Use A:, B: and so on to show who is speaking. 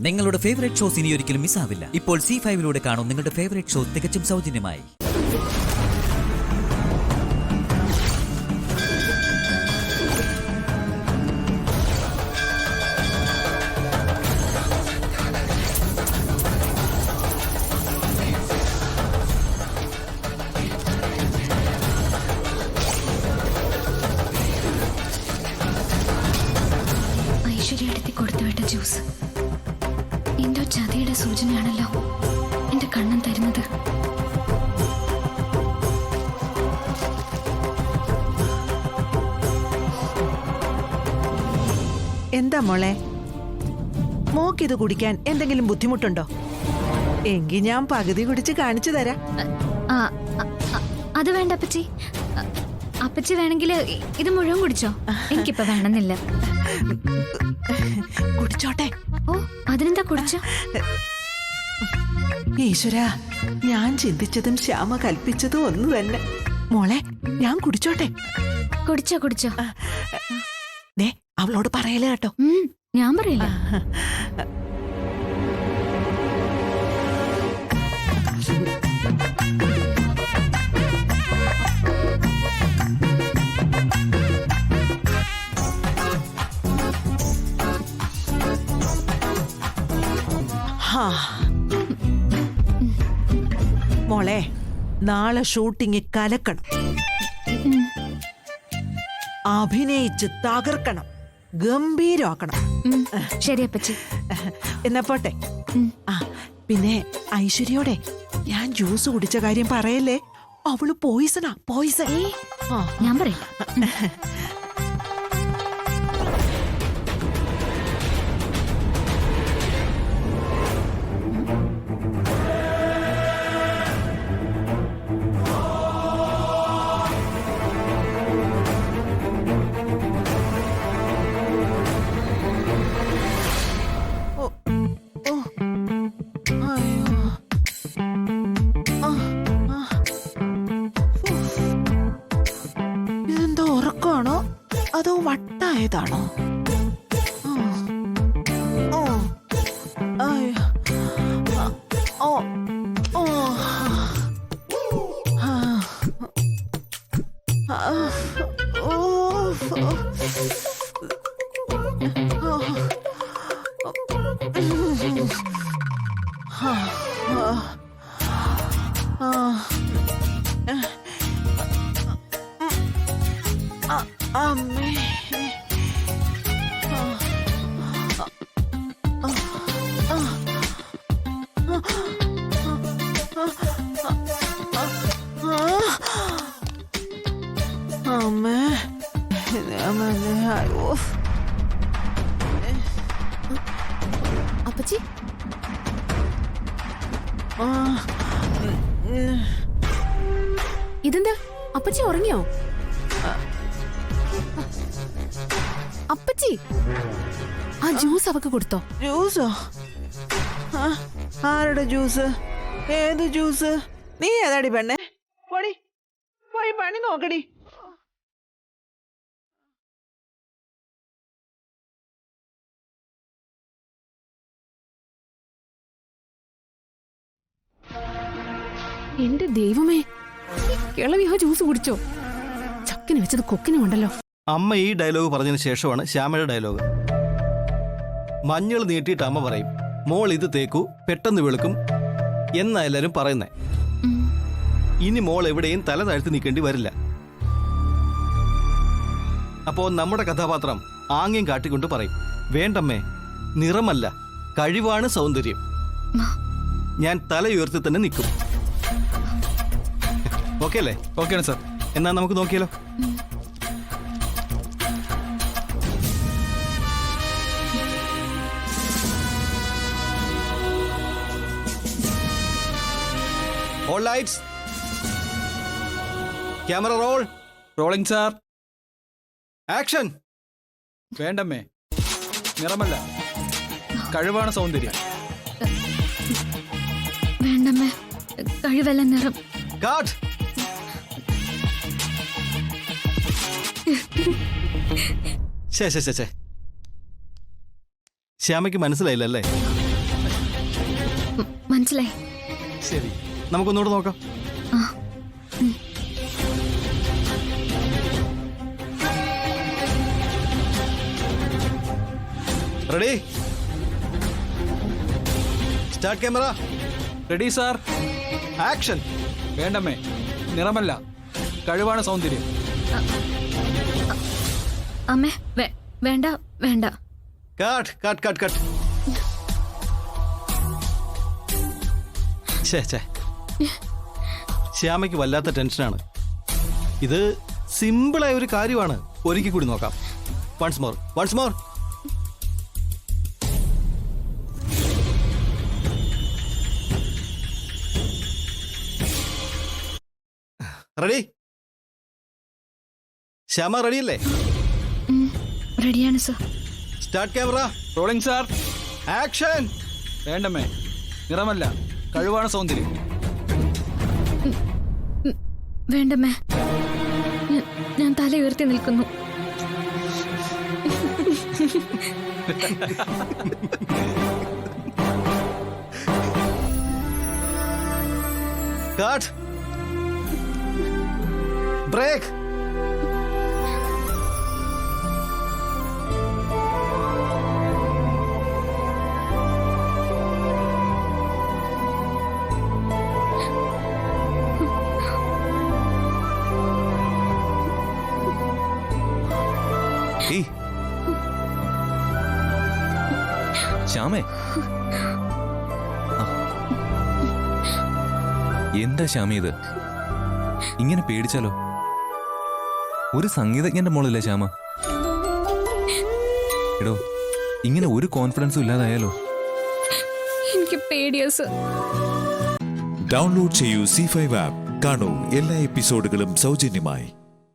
A: നിങ്ങളുടെ favourite shows ഇനി ഒരിക്കലും മിസ്സാവില്ല. ഇപ്പോൾ C5 കാണും നിങ്ങളുടെ ഫേവറേറ്റ് ഷോ തികച്ചും സൗജന്യമായി.
B: ഐശ്വര്യടുത്ത് കൊടുത്തുവിട്ട ജ്യൂസ് എന്തോ ചതിയുടെ സൂചനയാണല്ലോ എന്റെ കണ്ണൻ തരുന്നത്.
C: എന്താ മോളെ, മോക്കിത് കുടിക്കാൻ എന്തെങ്കിലും ബുദ്ധിമുട്ടുണ്ടോ? എങ്കി ഞാൻ പകുതി കുടിച്ച് കാണിച്ചു തരാം.
B: അത് വേണ്ട അപ്പച്ചി. അപ്പച്ചി വേണമെങ്കിൽ ഇത് മുഴുവൻ കുടിച്ചോ, എനിക്കിപ്പോ വേണമെന്നില്ല.
C: കുടിച്ചോട്ടെ.
B: ഓ, അതിനെന്താ കുടിച്ചോ?
C: ഈശ്വര, ഞാൻ ചിന്തിച്ചതും ശ്യാമ കൽപ്പിച്ചതും ഒന്ന് തന്നെ. മോളെ, ഞാൻ കുടിച്ചോട്ടെ.
B: കുടിച്ചോ കുടിച്ചോ.
C: ദേ, അവളോട് പറയലേ കേട്ടോ.
B: ഞാൻ പറയില്ല.
C: മോളെ, നാളെ ഷൂട്ടിംഗ് കലക്കണം, അഭിനയിച്ച് തകർക്കണം, ഗംഭീരമാക്കണം.
B: ശരി അപ്പച്ചി.
C: എന്നാ പോട്ടെ. പിന്നെ ഐശ്വര്യോടെ ഞാൻ ജ്യൂസ് കുടിച്ച കാര്യം പറയല്ലേ. അവള് പോയിസണാ, പോയിസൺ.
B: ഞാൻ പറയില്ല.
C: ഇതെന്തോ ഉറക്കമാണോ അതോ വട്ടായതാണോ? അമ്മേ, അമ്മേ,
B: അപ്പച്ചി, ഇതെന്താ അപ്പച്ചി ഉറങ്ങിയോ? അപ്പച്ചി, ആ ജ്യൂസ് അവക്ക് കൊടുത്തോ?
C: ജ്യൂസോ? ആരുടെ ജ്യൂസ്? ഏത് ജ്യൂസ്? നീ ഏതാടി പെണ്ണെ? പോടി, പോയി പണി നോക്കടി.
D: എന്റെ ദൈവമേ, കിളവി ആ ജ്യൂസ് കുടിച്ചോ? ചക്കിന് വെച്ചത് കൊക്കിനും ഉണ്ടല്ലോ.
E: അമ്മ ഈ ഡയലോഗ് പറഞ്ഞതിന് ശേഷമാണ് ശ്യാമയുടെ ഡയലോഗ്. മഞ്ഞൾ നീട്ടിയിട്ട് അമ്മ പറയും, മോൾ ഇത് തേക്കൂ, പെട്ടെന്ന് വെളുക്കും എന്നാ എല്ലാരും പറയുന്നേ. ഇനി മോൾ എവിടെയും തല താഴ്ത്തി നിൽക്കേണ്ടി വരില്ല. അപ്പോ നമ്മുടെ കഥാപാത്രം ആംഗ്യം കാട്ടിക്കൊണ്ട് പറയും, വേണ്ടമ്മേ, നിറമല്ല കഴിവാണ് സൗന്ദര്യം. ഞാൻ തല ഉയർത്തി തന്നെ നിൽക്കും. ഓക്കെ അല്ലേ? ഓക്കെയാണ് സാർ. എന്നാ നമുക്ക് നോക്കിയാലോ. All lights. Camera roll.
F: Rolling sir.
E: Action.
F: വേണ്ടമ്മേ, നിറമല്ല കഴിവാണ് സൗന്ദര്യം.
B: വേണ്ടമ്മേ, കഴിവല്ല നിറം.
E: Cut. ശ്യാമയ്ക്ക് മനസ്സിലായില്ലല്ലേ?
B: മനസ്സിലായി.
E: ശരി, നമുക്കൊന്നുകൂടെ നോക്കാം.
B: ആ.
E: Ready, start camera,
F: ready sir.
E: Action.
F: വേണ്ടമ്മേ, നിറമല്ല കഴിവാണ് സൗന്ദര്യം.
B: അമ്മേ വേണ്ട വേണ്ട.
E: Cut cut cut cut. ശ്യാമയ്ക്ക് വല്ലാത്ത ടെൻഷനാണ്. ഇത് സിമ്പിളായ ഒരു കാര്യമാണ്. ഒരിക്കൽ കൂടി നോക്കാം. Once more, once more. Ready? Shyama റെഡിയല്ലേ?
B: റെഡിയാണ് sir.
E: Start camera,
F: rolling sir.
E: Action.
F: വേണ്ടമ്മേ, നിറമല്ല കഴിവാണ് സൗന്ദര്യം.
B: വേണ്ടമ്മേ, ഞാൻ തല ഉയർത്തി നിൽക്കുന്നു.
E: കട്ട്. ബ്രേക്ക്.
G: ശ്യാമേ, എന്താ ശ്യാമ ഇത്? ഇങ്ങനെ പേടിച്ചാലോ? ഒരു സംഗീതജ്ഞന്റെ മോളല്ലേ ശ്യാമ? എടോ, ഇങ്ങനെ ഒരു കോൺഫിഡൻസും ഇല്ലാതായാലോ?
B: എനിക്ക് പേടിയാ സർ.
H: ഡൗൺലോഡ് ചെയ്യൂ C5 ആപ്പ്. കാണൂ എല്ലാ എപ്പിസോഡുകളും സൗജന്യമായി.